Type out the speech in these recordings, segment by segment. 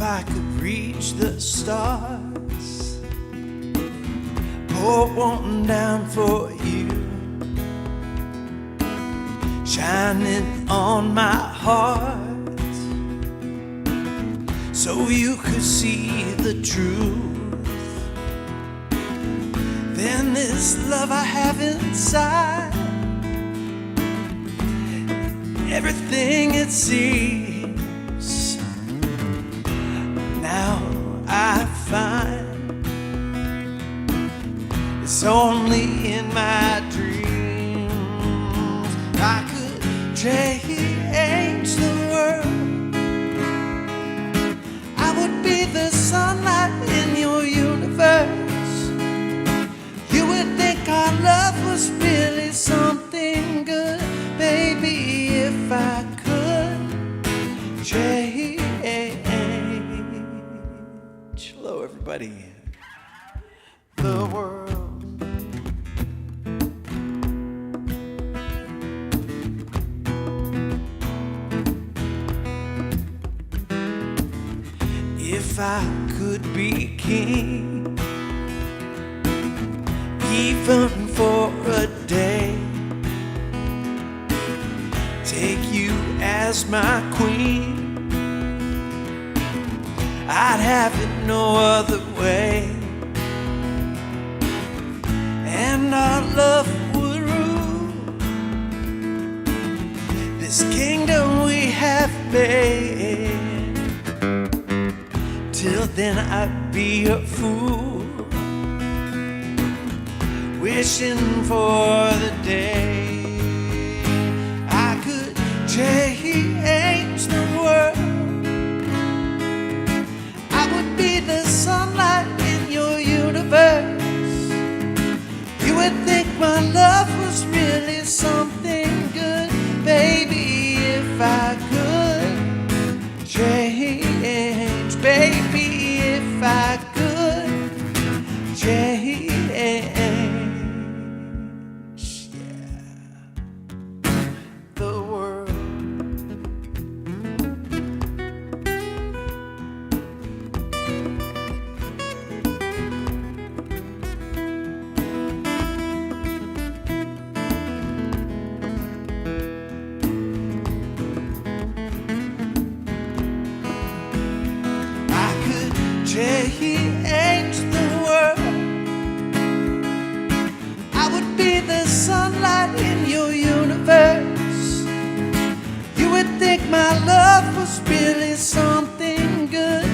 I could reach the stars, pour one down for you, shining on my heart, so you could see the truth. Then this love I have inside, everything it seems, now I find it's only in my dreams. I could change the world, I would be the sunlight in your universe. You would think our love was really something good, baby, if I could change. Hello, everybody. The world. If I could be king, even for a day, take you as my queen, I'd have it no other way, and our love would rule this kingdom we have made. Till then I'd be a fool, wishing for the day I could change the world. I would be the sunlight in your universe. You would think my love was really something good, baby, if I could change, baby, if I could change. Change the world, I would be the sunlight in your universe. You would think my love was really something good,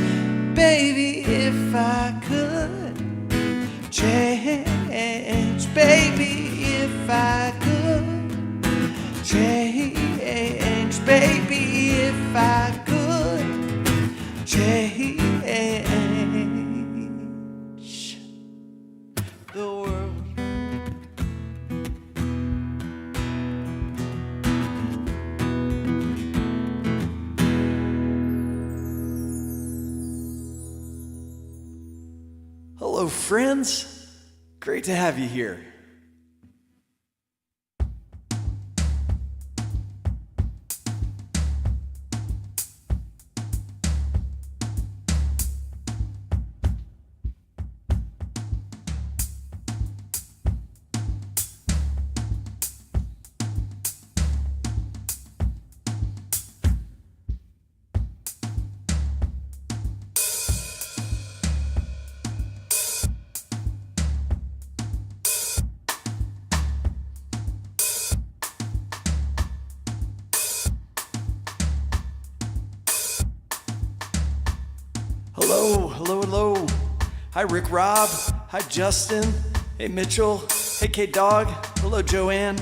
baby, if I could change, baby, if I could change, baby, if I could change. The world. Hello, friends. Great to have you here. Hello, hello, hello. Hi, Rick Rob. Hi, Justin. Hey, Mitchell. Hey, K-Dog. Hello, Joanne.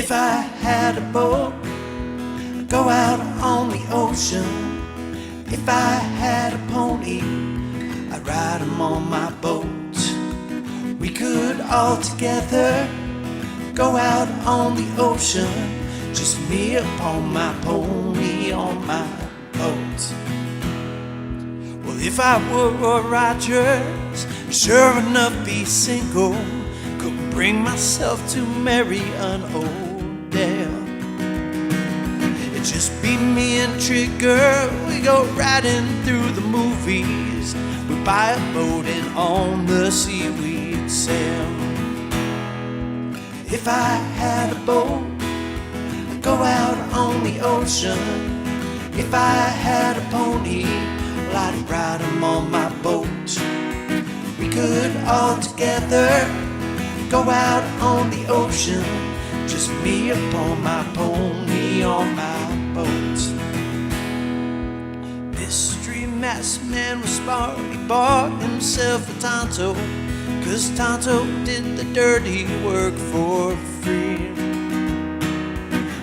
If I had a boat, I'd go out on the ocean. If I had a pony, I'd ride him on my boat. We could all together go out on the ocean, just me upon my pony on my boat. Well, if I were Rogers, sure enough be single, couldn't bring myself to marry an Odell. It'd just be me and Trigger, we go riding through the movies, we buy a boat and on the sea we'd sail. If I had a boat, I'd go out on the ocean. If I had a pony, well, I'd ride him on my boat. We could all together go out on the ocean, just me upon my pony on my boat. Mystery masked man was smart, he bought himself a Tonto, 'cause Tonto did the dirty work for free.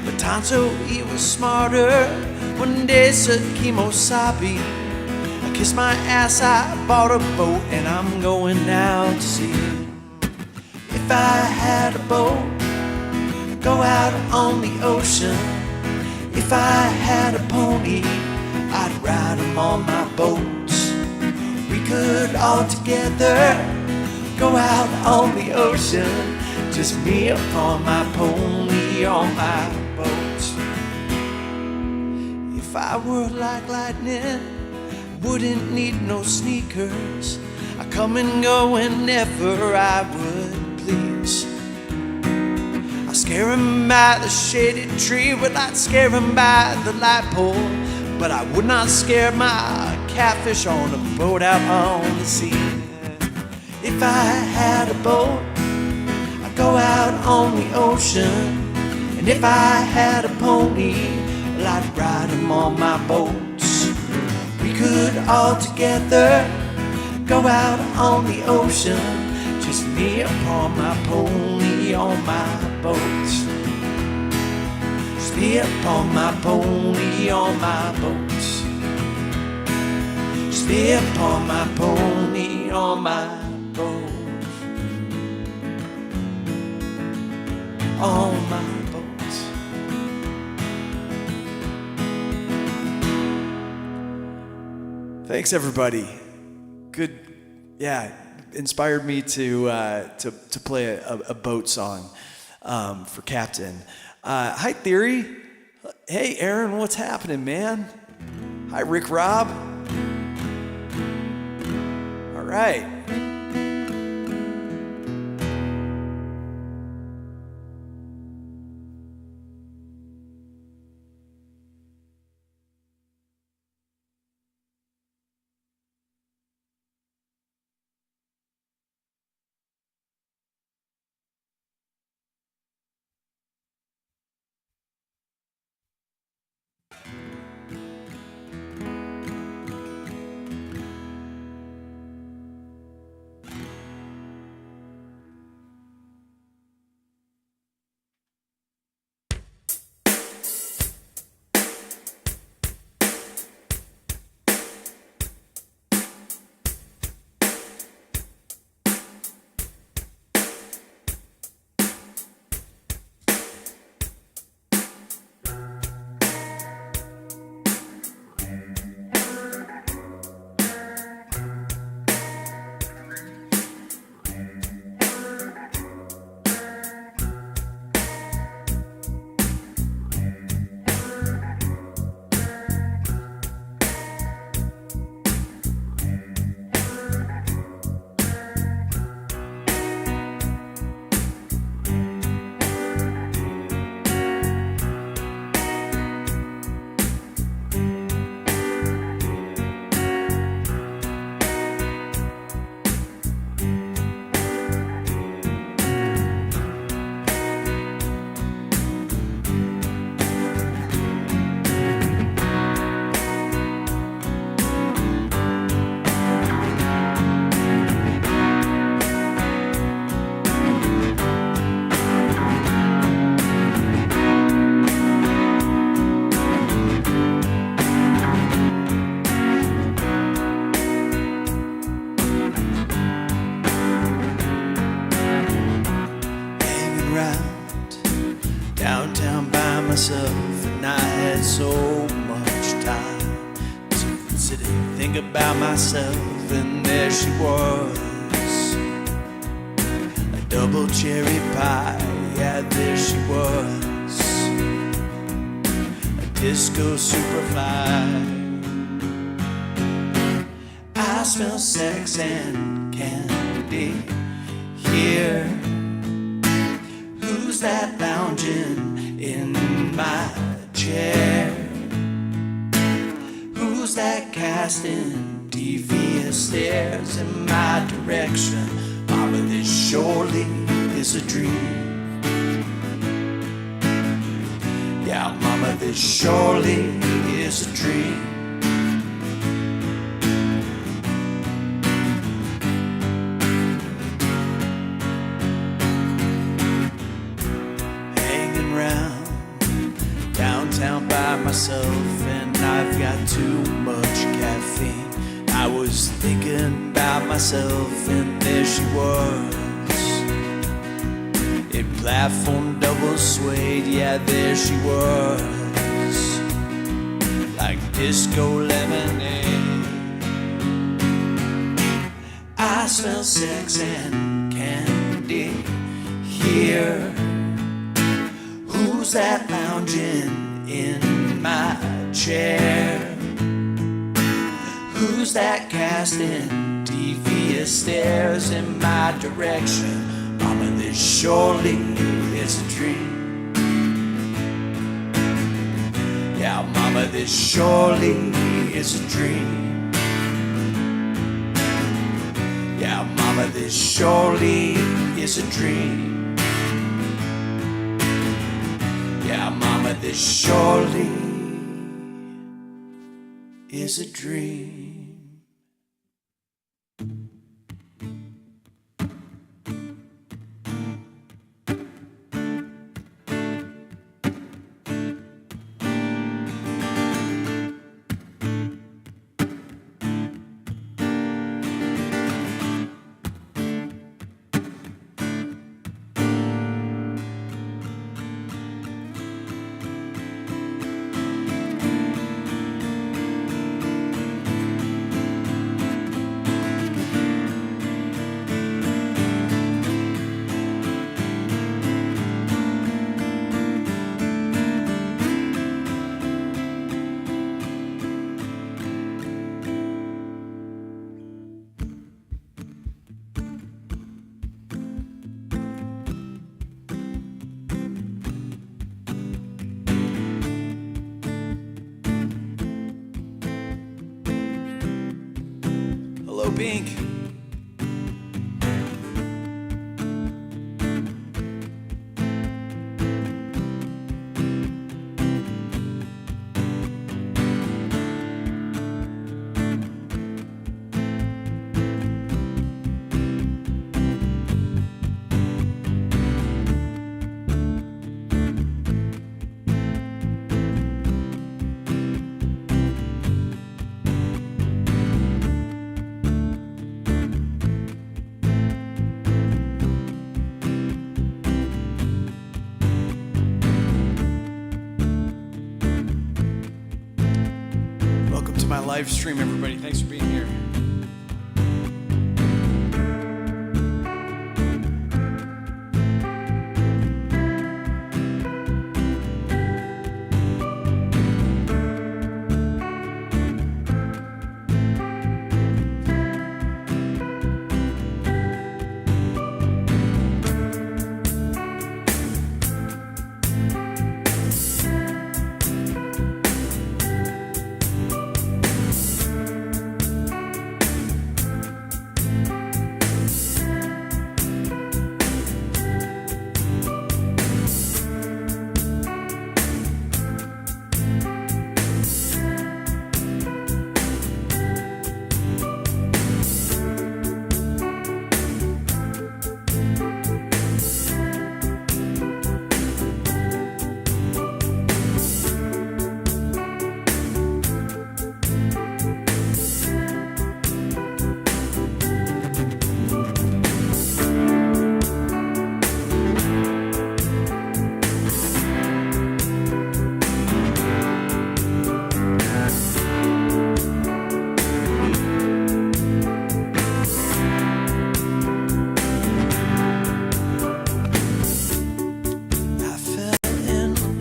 But Tonto, he was smarter. One day said, Kimosabi, I kissed my ass, I bought a boat, and I'm going out to sea. If I had a boat, I'd go out on the ocean. If I had a pony, I'd ride him on my boat. We could all together go out on the ocean, just me upon my pony on my boat. If I were like lightning, wouldn't need no sneakers, I come and go whenever I would please. I scare him by the shaded tree, well, I'd scare him by the light pole, but I would not scare my catfish on a boat out on the sea. If I had a boat, I'd go out on the ocean. And if I had a pony, well, I'd ride him on my boat. We could all together go out on the ocean, just me upon my pony on my boat. Just me upon my pony on my boat. Just me upon my pony on my boat. On my boat. Thanks, everybody. Good, yeah. Inspired me to play a boat song for Captain. Hi, Theory. Hey, Aaron, what's happening, man? Hi, Rick Rob. All right. myself, and I had so much time to sit and think about myself. And there she was, a double cherry pie. Yeah, there she was, a disco superfly. I smell sex and candy here. Who's that lounging in my chair? Who's that casting devious stares in my direction? Mama, this surely is a dream. Yeah, mama, this surely is a dream. Downtown by myself, and I've got too much caffeine. I was thinking about myself, and there she was, in platform double suede. Yeah, there she was, like disco lemonade. I smell sex and candy here. Who's that lounging in my chair? Who's that casting devious stares in my direction? Mama, this surely is a dream. Yeah, mama, this surely is a dream. Yeah, mama, this surely is a dream. Yeah, mama, this surely is a dream. Hello, Pink. My live stream, everybody. Thanks for being here.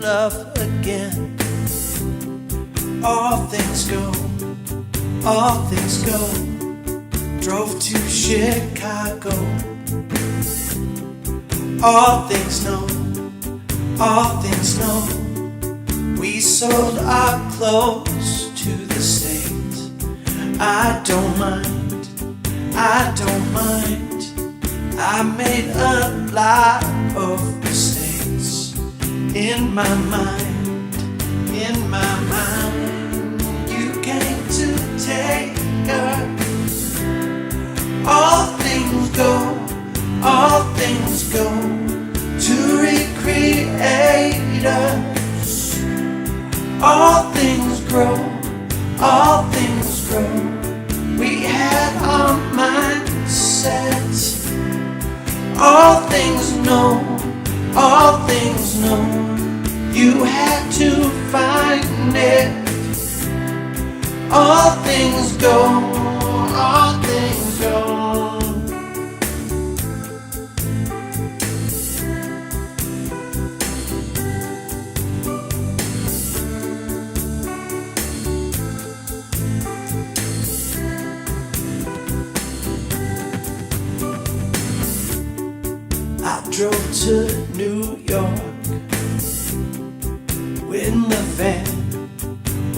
love again. All things go, all things go. Drove to Chicago. All things know, all things know. We sold our clothes to the States. I don't mind, I don't mind. I made a lot of mistakes in my mind, in my mind. You came to take us. All things go, all things go to recreate us. All things grow, all things grow. We had our minds set. All things know, all things know. You had to find it. All things go, all things go. I drove to New York in the van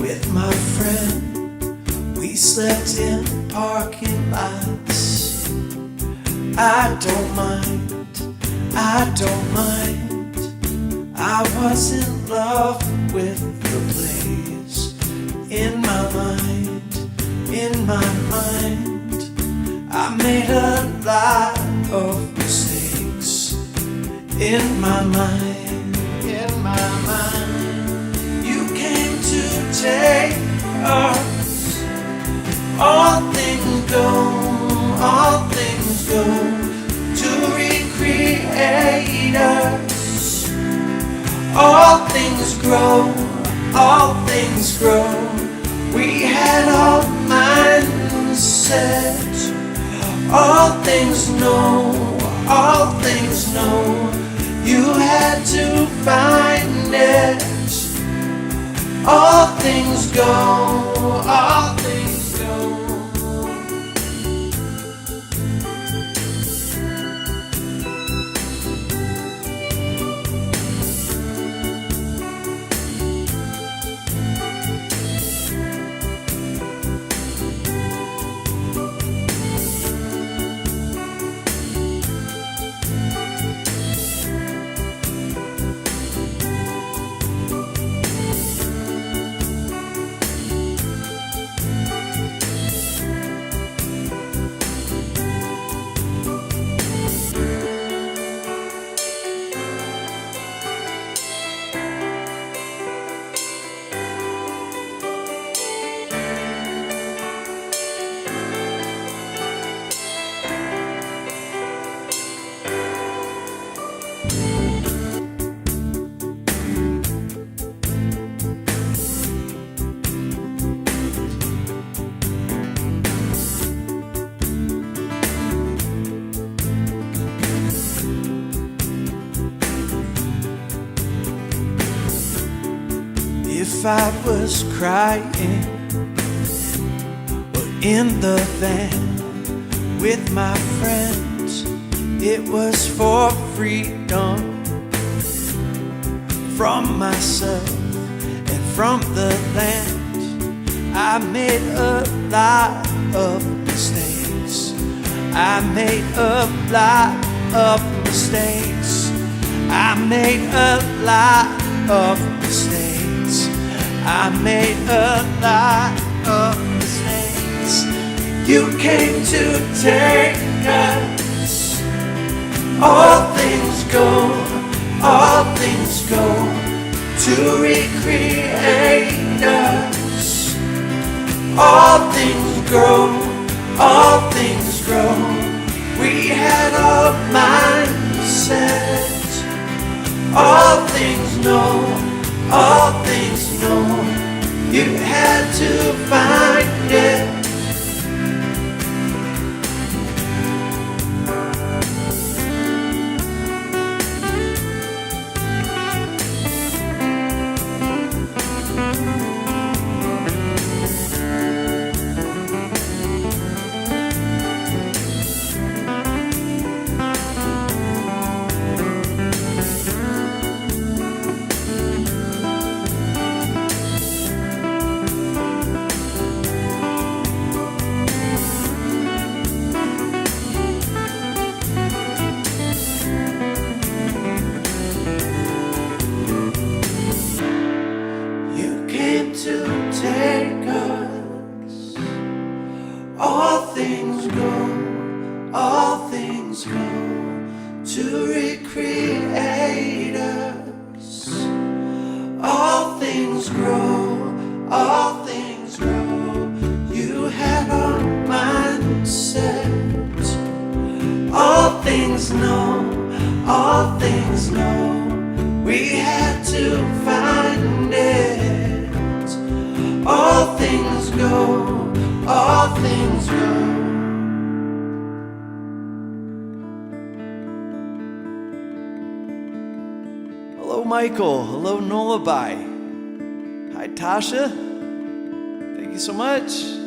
with my friend. We slept in parking lots. I don't mind, I don't mind. I was in love with the place. In my mind, in my mind, I made a lot of mistakes. In my mind, in my mind, you came to take us. All things go, all things go to recreate us. All things grow, all things grow. We had our minds set. All things know, all things know. You had to find it. All things go, all things go. If I was crying or in the van with my friends, it was for freedom from myself and from the land. I made a lot of mistakes. I made a lot of mistakes. I made a lot of mistakes. I made a lot of mistakes. You came to take us. All things go, all things go to recreate us. All things grow, all things grow. We had our minds set. All things know, all things know. You had to find it. to recreate us. All things grow, all things grow. You had our mindset. All things know, all things know. We had to find it. All things go, all things go. Hello, Michael. Hello, Nolabai. Hi, Tasha. Thank you so much.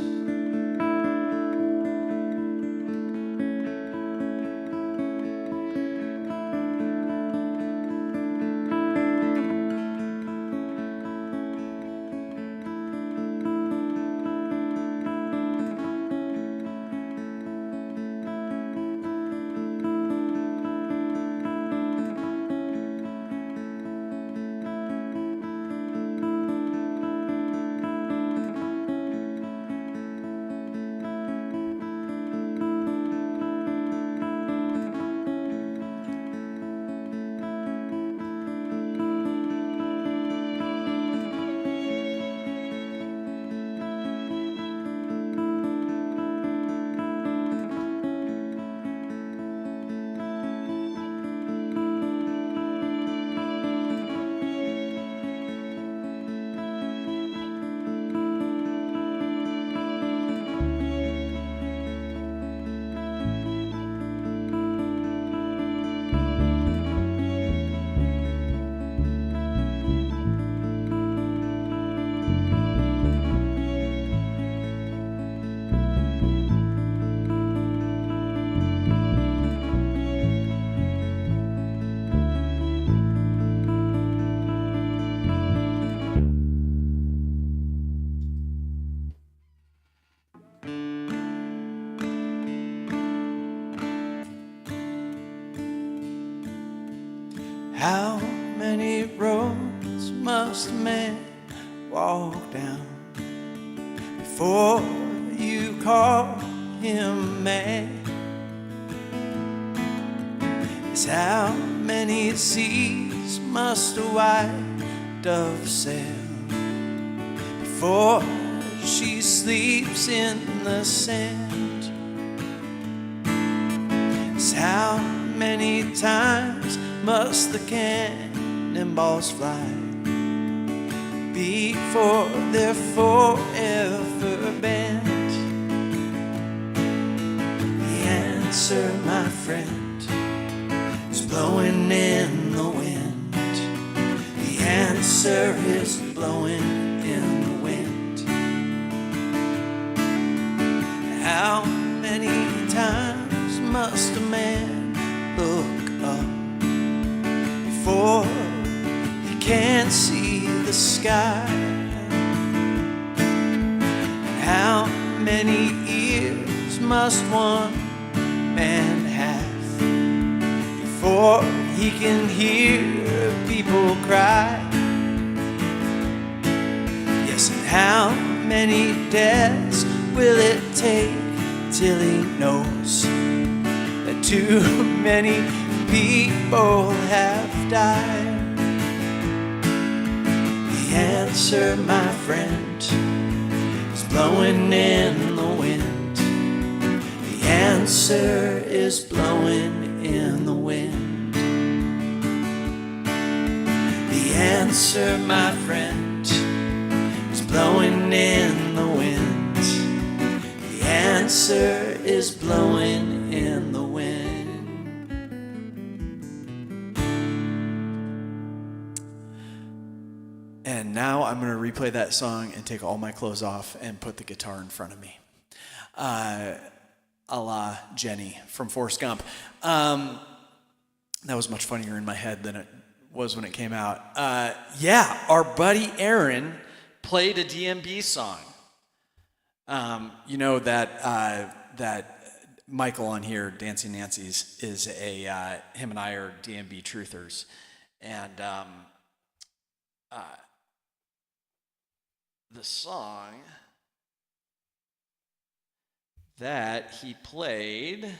How many roads must a man walk down before you call him man? Is how many seas must a white dove sail before she sleeps in the sand? Is how many times must the cannonballs fly before they're forever banned? The answer, my friend, is blowing in the wind. The answer is blowing in the wind. How many times must a man look up before he can't see the sky? And how many ears must one man have before he can hear people cry? Yes, and how many deaths will it take till he knows that too many people have died? The answer, my friend, is blowing in the wind. The answer is blowing in the wind. The answer, my friend, is blowing in the wind. The answer is blowing in the wind. And now I'm going to replay that song and take all my clothes off and put the guitar in front of me. A la Jenny from Forrest Gump. That was much funnier in my head than it was when it came out. Yeah, our buddy Aaron played a DMB song. You know that Michael on here, Dancing Nancy's, is him and I are DMB truthers. And the song that he played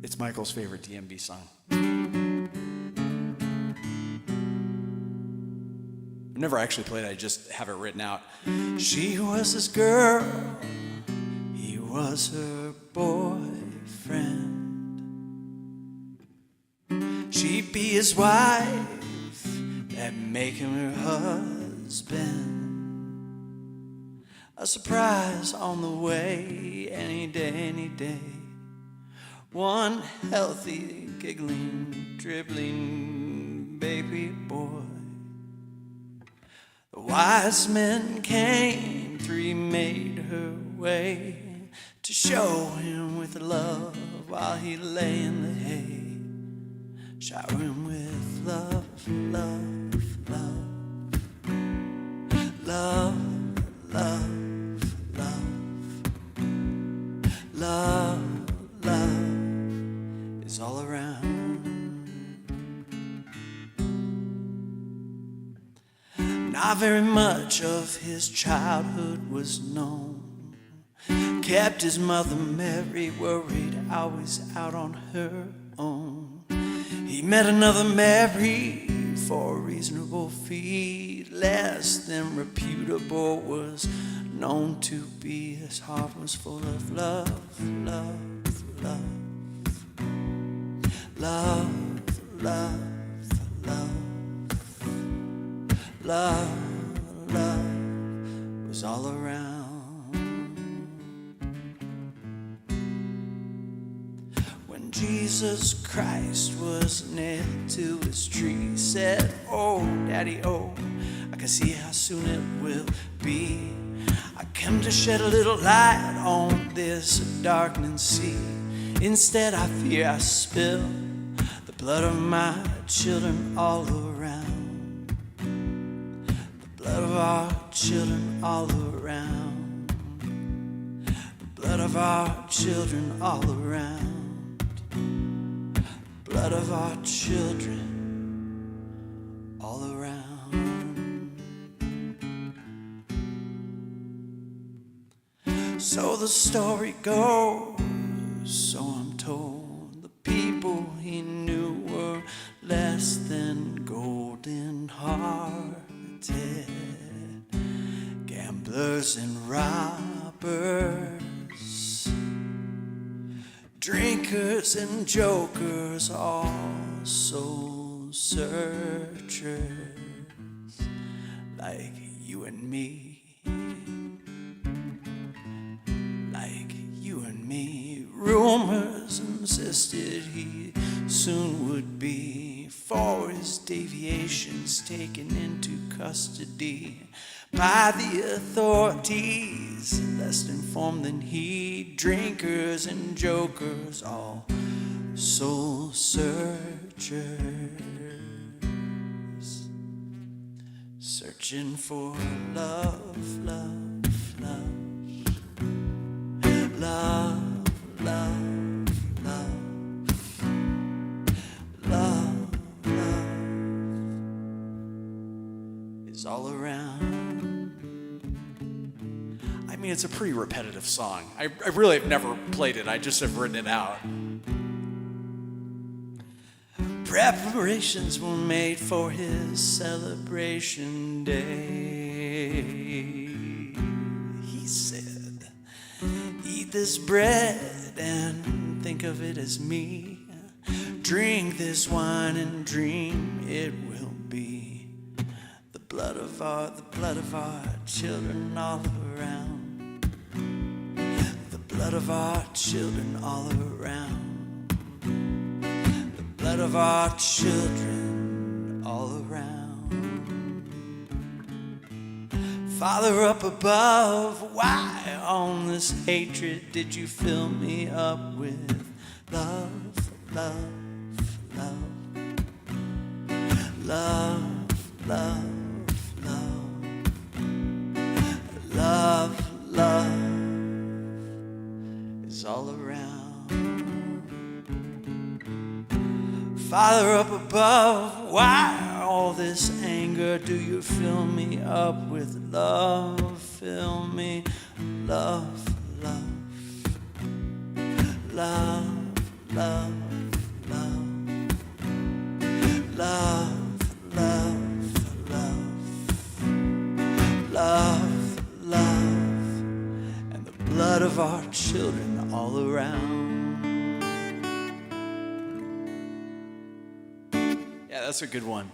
It's Michael's favorite DMV song. I've never actually played it, I just have it written out. She was his girl, he was her boyfriend. She'd be his wife, that'd make him her husband. A surprise on the way, any day. One healthy, giggling, dribbling baby boy. The wise men came, 3 made her way to show him with love while he lay in the hay. Shower him with love, love, love, love, love, love, love, love is all around. Not very much of his childhood was known. Kept his mother Mary worried, always out on her own. He met another Mary for a reasonable fee, less than reputable, was known to be. His heart was full of love, love, love, love, love, love, love, love was all around. Jesus Christ was nailed to his tree. Said, oh, Daddy, oh, I can see how soon it will be. I came to shed a little light on this darkening sea. Instead, I fear I spill the blood of my children all around. The blood of our children all around. The blood of our children all around. Blood of our children all around. So the story goes, so I'm told, the people he knew were less than golden-hearted, gamblers and robbers, drinkers and jokers, all soul searchers like you and me, like you and me. Rumors insisted he soon would be, for his deviations, taken into custody by the authorities, less informed than he. Drinkers and jokers, all soul searchers, searching for love, love, love, love, love, love, love, love is all around. I mean, it's a pretty repetitive song. I really have never played it. I just have written it out. Preparations were made for his celebration day. He said, eat this bread and think of it as me. Drink this wine and dream it will be the blood of our children all around. The blood of our children all around. The blood of our children all around. Father up above, why on this hatred did you fill me up with love, love, love, love, love, love, love, love is all around. Father up above, why all this anger? Do you fill me up with love? Fill me, love, love, love, love. blood of our children all around. Yeah, that's a good one.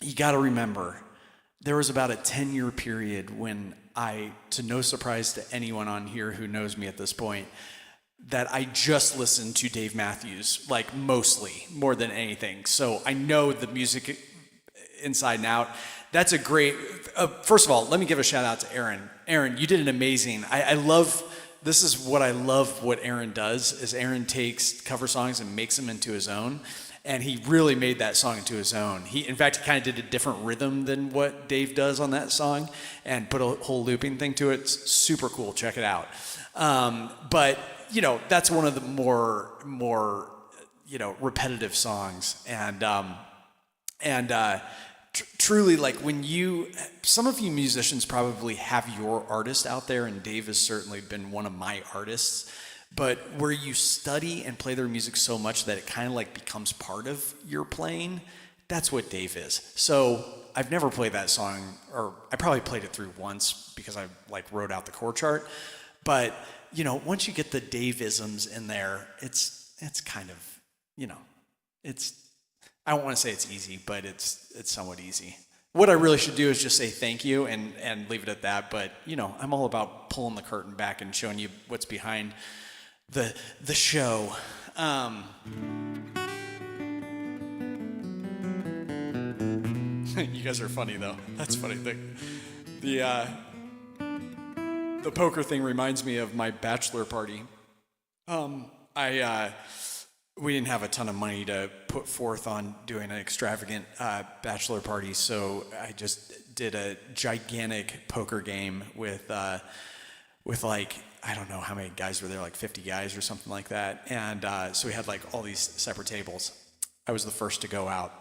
You got to remember, there was about a 10-year period when to no surprise to anyone on here who knows me at this point, that I just listened to Dave Matthews, like mostly, more than anything. So I know the music inside and out. That's a great, first of all, let me give a shout out to Aaron. Aaron, you did an amazing, I love, this is what I love what Aaron does, is Aaron takes cover songs and makes them into his own. And he really made that song into his own. In fact, he kind of did a different rhythm than what Dave does on that song and put a whole looping thing to it. It's super cool. Check it out. But, that's one of the more repetitive songs. Truly, like some of you musicians probably have your artist out there, and Dave has certainly been one of my artists. But where you study and play their music so much that it kind of like becomes part of your playing, that's what Dave is. So I've never played that song, or I probably played it through once because I like wrote out the chord chart. But, once you get the Dave-isms in there, it's kind of, I don't want to say it's easy, but it's somewhat easy. What I really should do is just say thank you and leave it at that. But, I'm all about pulling the curtain back and showing you what's behind the show. You guys are funny though. That's funny. The poker thing reminds me of my bachelor party. We didn't have a ton of money to put forth on doing an extravagant bachelor party, so I just did a gigantic poker game with like, I don't know how many guys were there, like 50 guys or something like that. And so we had like all these separate tables. I was the first to go out,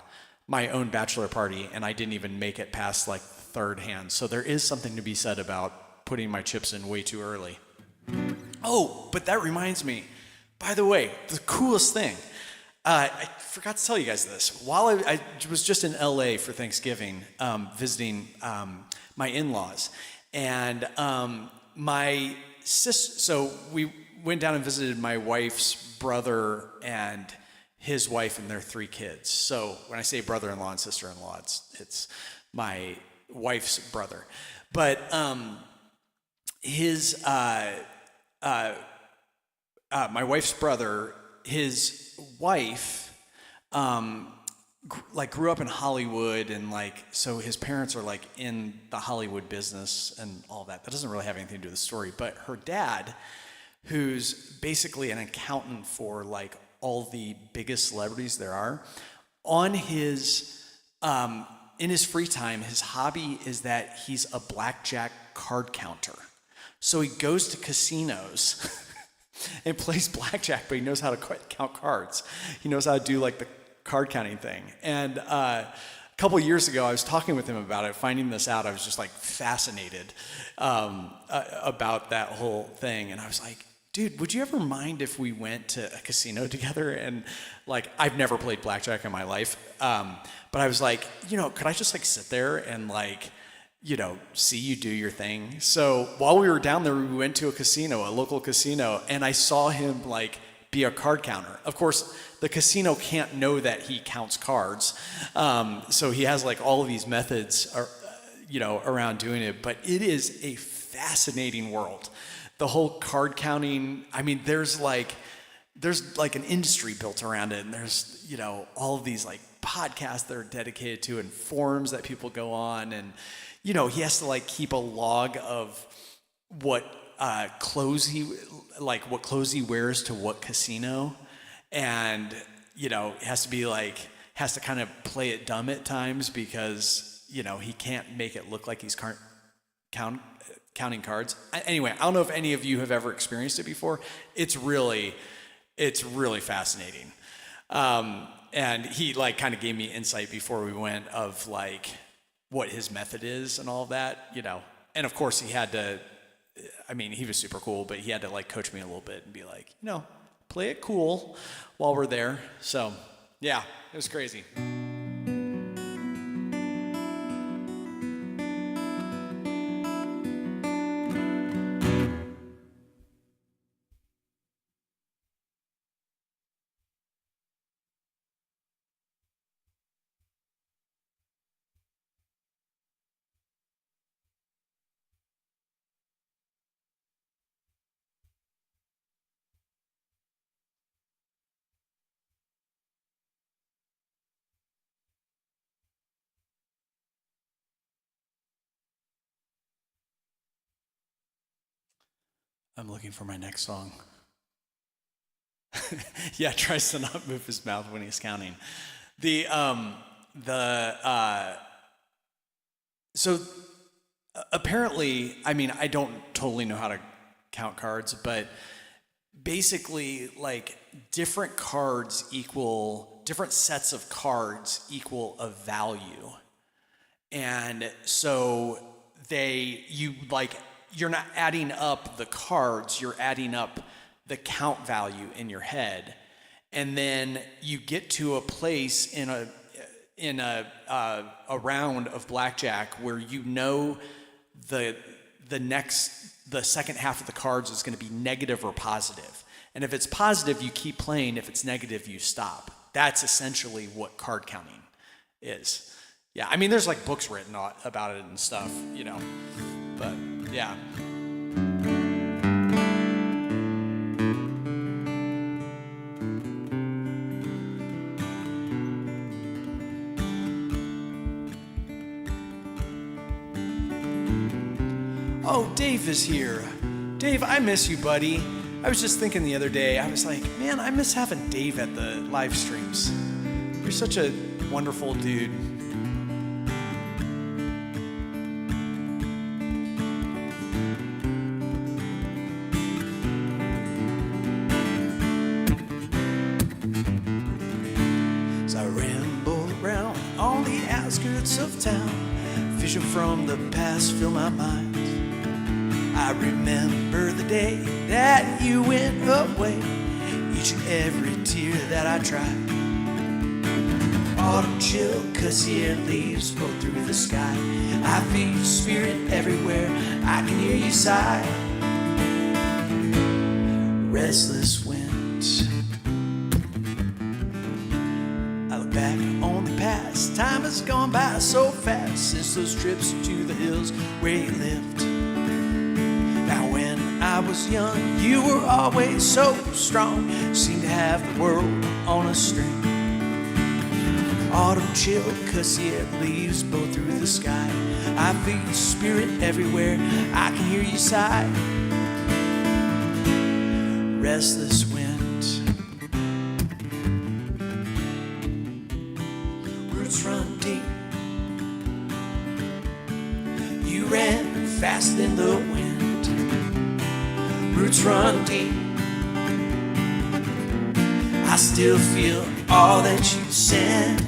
my own bachelor party, and I didn't even make it past like third hand. So there is something to be said about putting my chips in way too early. Oh, but that reminds me, by the way, the coolest thing, I forgot to tell you guys this. While I was just in LA for Thanksgiving, visiting my in-laws, and my sister, so we went down and visited my wife's brother and his wife and their 3 kids. So when I say brother-in-law and sister-in-law, it's my wife's brother. But my wife's brother, his wife, grew up in Hollywood, and so his parents are in the Hollywood business and all that. That doesn't really have anything to do with the story. But her dad, who's basically an accountant for all the biggest celebrities there are, in his free time, his hobby is that he's a blackjack card counter. So he goes to casinos and plays blackjack, but he knows how to count cards. He knows how to do the card counting thing. And a couple of years ago, I was talking with him about it, finding this out. I was just fascinated about that whole thing. And I was like, dude, would you ever mind if we went to a casino together? And I've never played blackjack in my life. But I was like, could I just sit there and see you do your thing? So while we were down there, we went to a local casino, and I saw him be a card counter. Of course, the casino can't know that he counts cards. So he has all of these methods, around doing it, but it is a fascinating world. The whole card counting, I mean, there's an industry built around it, and there's, all of these podcasts that are dedicated to, and forums that people go on, and he has to keep a log of what clothes he wears to what casino, and it has to be has to kind of play it dumb at times because he can't make it look like he's counting cards. Anyway, I don't know if any of you have ever experienced it before. It's really fascinating. And he kind of gave me insight before we went of what his method is and all of that, And of course he had to, he was super cool, but he had to coach me a little bit and be play it cool while we're there. So yeah, it was crazy. I'm looking for my next song. Yeah, tries to not move his mouth when he's counting. So apparently, I mean, I don't totally know how to count cards, but basically, like, different sets of cards equal a value. And so you're not adding up the cards, you're adding up the count value in your head. And then you get to a place in a round of blackjack where you know the second half of the cards is going to be negative or positive. And if it's positive, you keep playing. If it's negative, you stop. That's essentially what card counting is. Yeah, I mean, there's like books written about it and stuff, you know, but yeah. Oh, Dave is here. Dave, I miss you, buddy. I was just thinking the other day, I was like, man, I miss having Dave at the live streams. You're such a wonderful dude. As I ramble around on the outskirts of town, vision from the past fill my mind. I remember the day that you went away, each and every tear that I tried. Autumn chill, 'cause your leaves blow through the sky. I feel your spirit everywhere, I can hear you sigh. Restless wind, I look back on the past. Time has gone by so fast since those trips to the hills where you lived. Now when I was young, you were always so strong, seemed to have the world on a string. Autumn chill, 'cause your leaves blow through the sky. I feel your spirit everywhere, I can hear you sigh. Restless wind, roots run deep. You ran fast in the wind. Roots run deep. I still feel all that you said.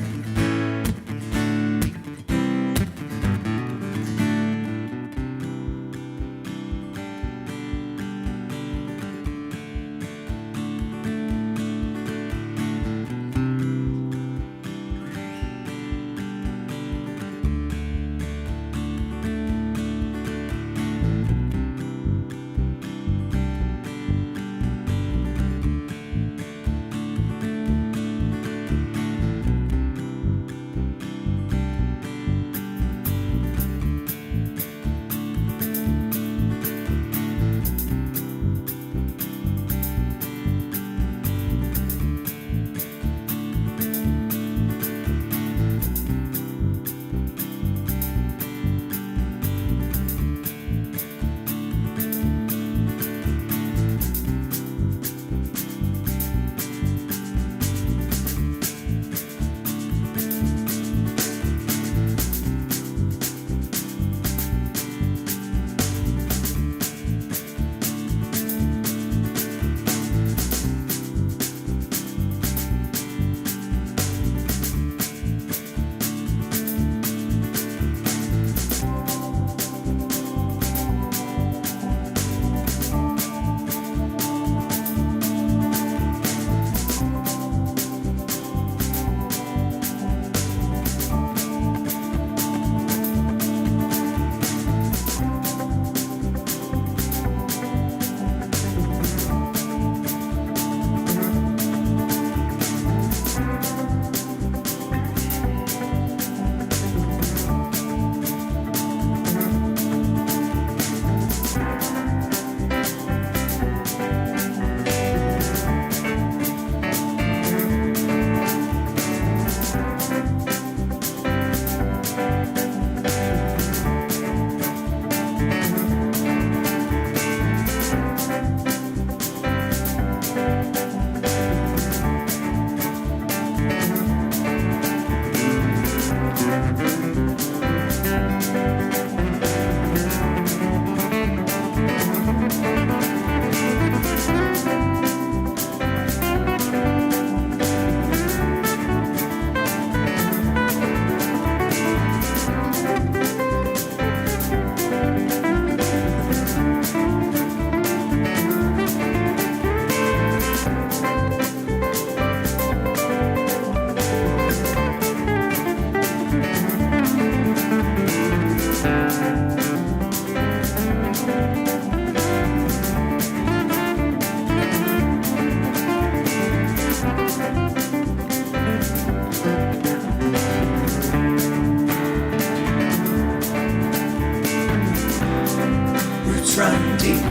roots run deep.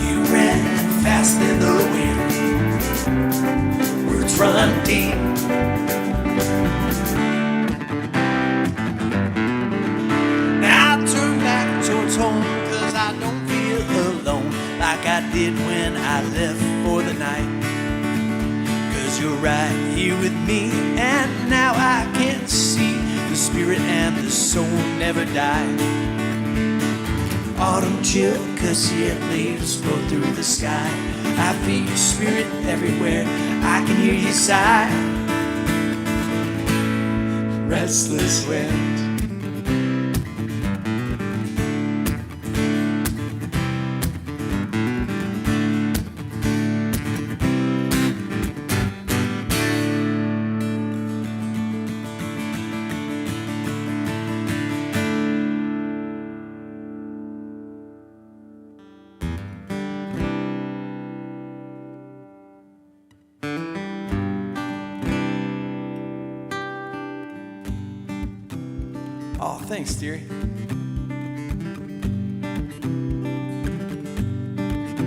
You ran faster than the wind. Roots run deep. Now I turn back towards home, 'cause I don't feel alone like I did when I left for the night. 'Cause you're right here with me, and now I can see the spirit and the soul never die. Autumn chill, 'cause yet leaves flow through the sky. I feel your spirit everywhere, I can hear you sigh. Restless wind. Oh, thanks, dearie.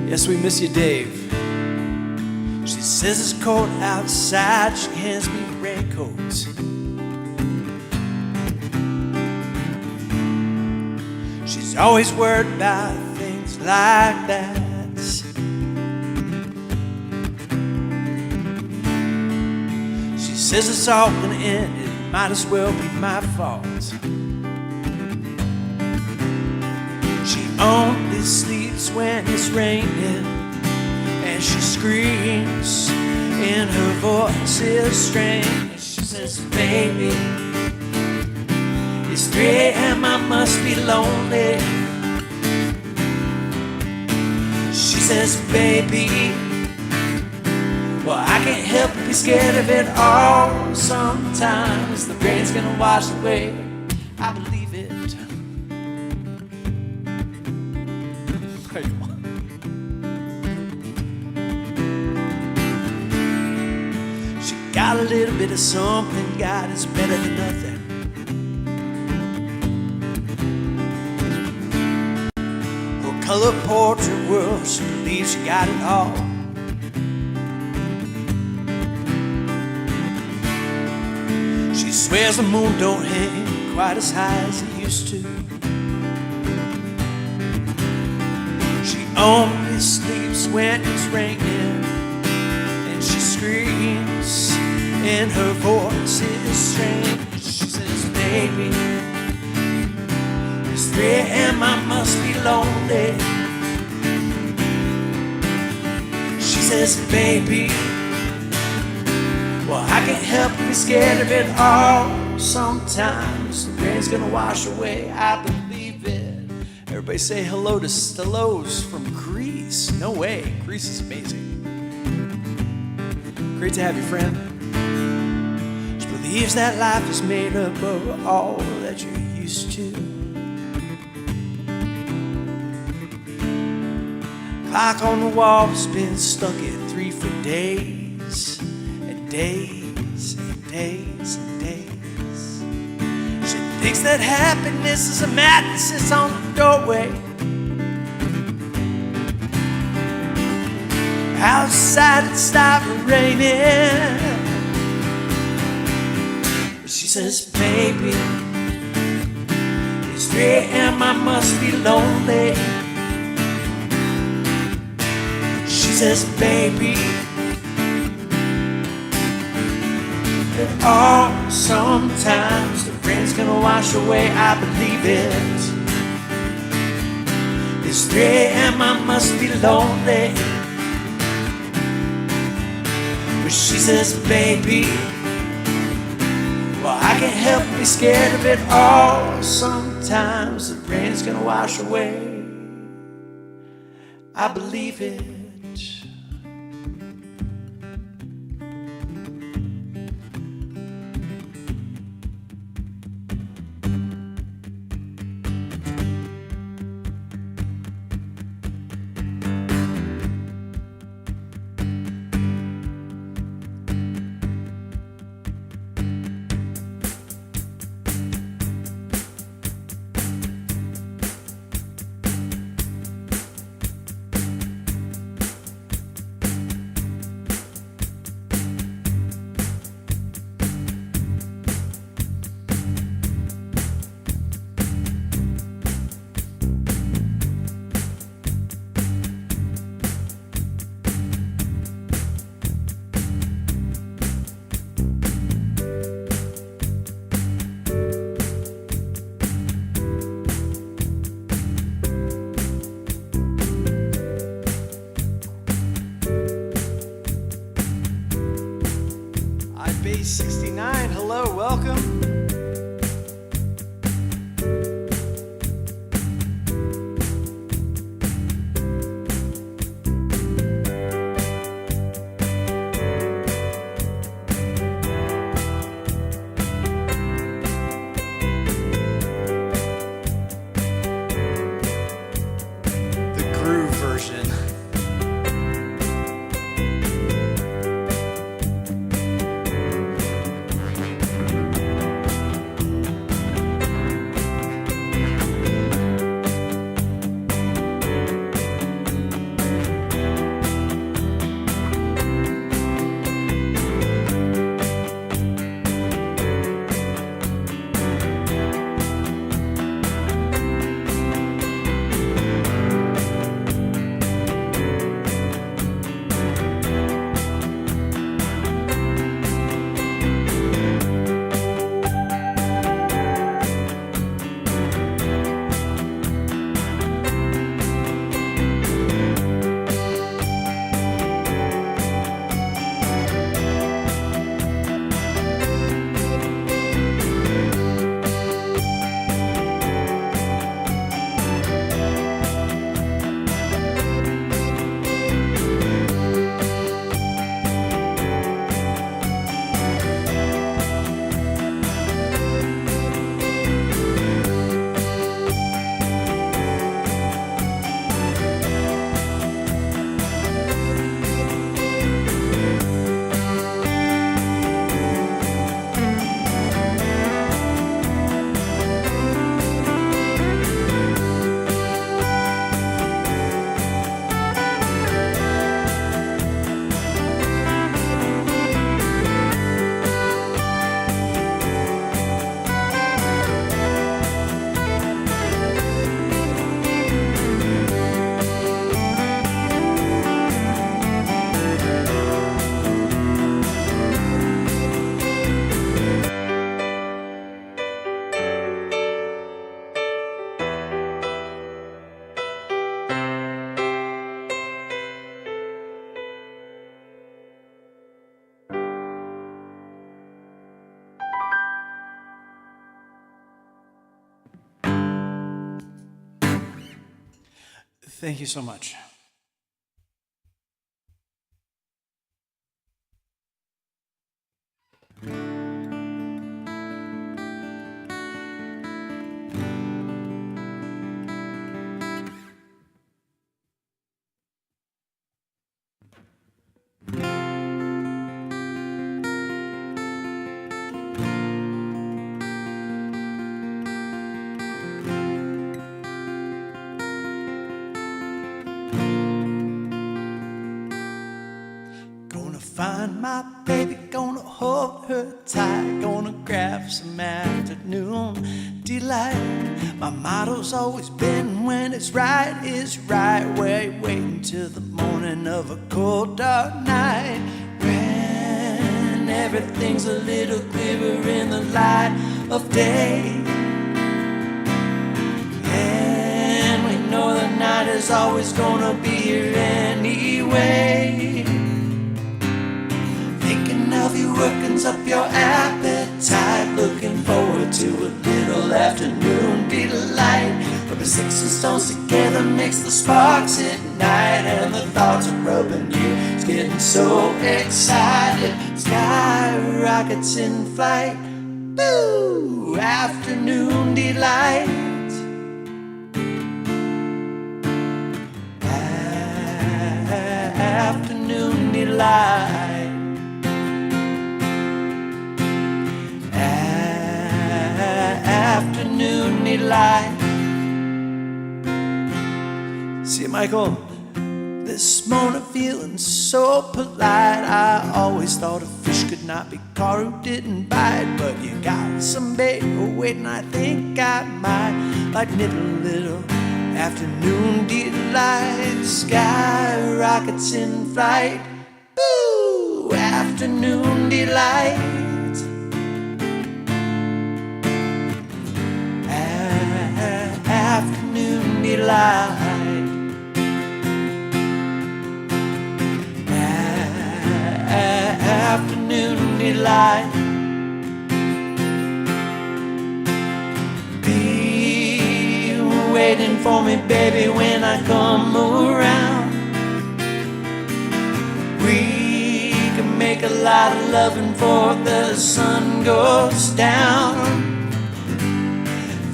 Yes, we miss you, Dave. She says it's cold outside, she hands me a raincoat. She's always worried about things like that. She says it's all gonna end, it might as well be my fault. She only sleeps when it's raining, and she screams, and her voice is strange. She says, baby, it's 3 a.m., I must be lonely. She says, baby, well, I can't help but be scared of it all. Sometimes the rain's gonna wash away, I believe it. She got a little bit of something, God is better than nothing. Her color portrait world, she believes she got it all. She swears the moon don't hang quite as high as it used to. She only sleeps when it's raining, and she screams, and her voice is strange. She says, baby, it's 3 a.m., I must be lonely. She says, baby, well, I can't help but be scared of it all. Sometimes the rain's gonna wash away, I believe it. Everybody say hello to Stelos from Greece. No way, Greece is amazing. Great to have you, friend. She believes that life is made up of all that you're used to. Clock on the wall has been stuck at 3 for days, and days, and days, and days. She thinks that happiness is a madness, it's on the doorway. Outside it stopped raining. She says, baby, it's 3 a.m., I must be lonely. She says, baby, that all sometimes the rain's gonna wash away, I believe it. It's 3 a.m., I must be lonely. But she says, baby, well, I can't help but be scared of it all. Sometimes the rain's gonna wash away, I believe it. 69. Hello, welcome. The groove version. Thank you so much. Find my baby, gonna hold her tight, gonna grab some afternoon delight. My motto's always been when it's right, where you wait until the morning of a cold dark night, when everything's a little clearer in the light of day, and we know the night is always gonna be here anyway. Of you workings up your appetite, looking forward to a little afternoon delight. Rubbing sticks and stones together makes the sparks ignite, and the thoughts of rubbing you is getting so excited. Sky rockets in flight, boo, afternoon delight. Afternoon delight. Afternoon delight. See, Michael, this morning feeling so polite. I always thought a fish could not be caught who didn't bite, but you got some bait waiting. I think I might like a little afternoon delight. Sky rockets in flight, boo, afternoon delight. Afternoon delight. Afternoon delight. delight. Be waiting for me, baby, when I come around. We can make a lot of loving before the sun goes down.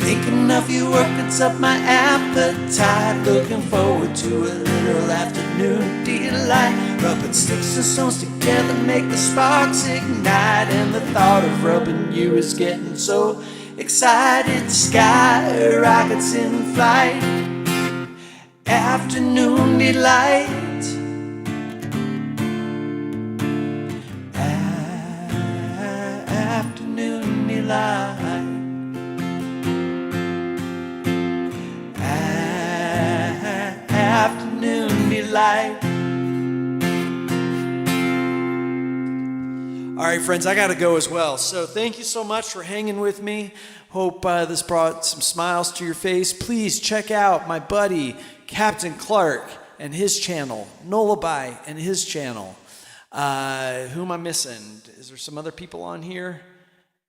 Thinking of you working's up my appetite. Looking forward to a little afternoon delight. Rubbing sticks and stones together make the sparks ignite. And the thought of rubbing you is getting so excited. Sky rockets in flight. Afternoon delight. Afternoon delight. Afternoon delight. All right, friends, I got to go as well. So thank you so much for hanging with me. Hope this brought some smiles to your face. Please check out my buddy, Captain Clark, and his channel, Nolabai and his channel. Who am I missing? Is there some other people on here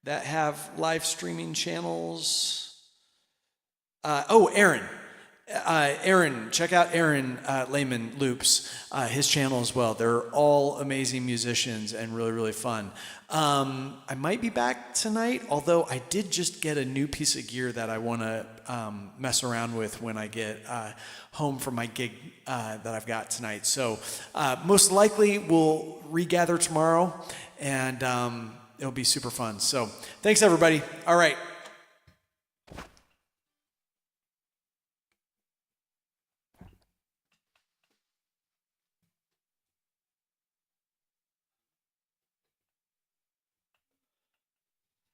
that have live streaming channels? Aaron. Aaron, check out Aaron Lehman Loops, his channel as well. They're all amazing musicians and really, really fun. I might be back tonight, although I did just get a new piece of gear that I want to mess around with when I get home from my gig that I've got tonight. So most likely we'll regather tomorrow, and it'll be super fun. So thanks, everybody. All right.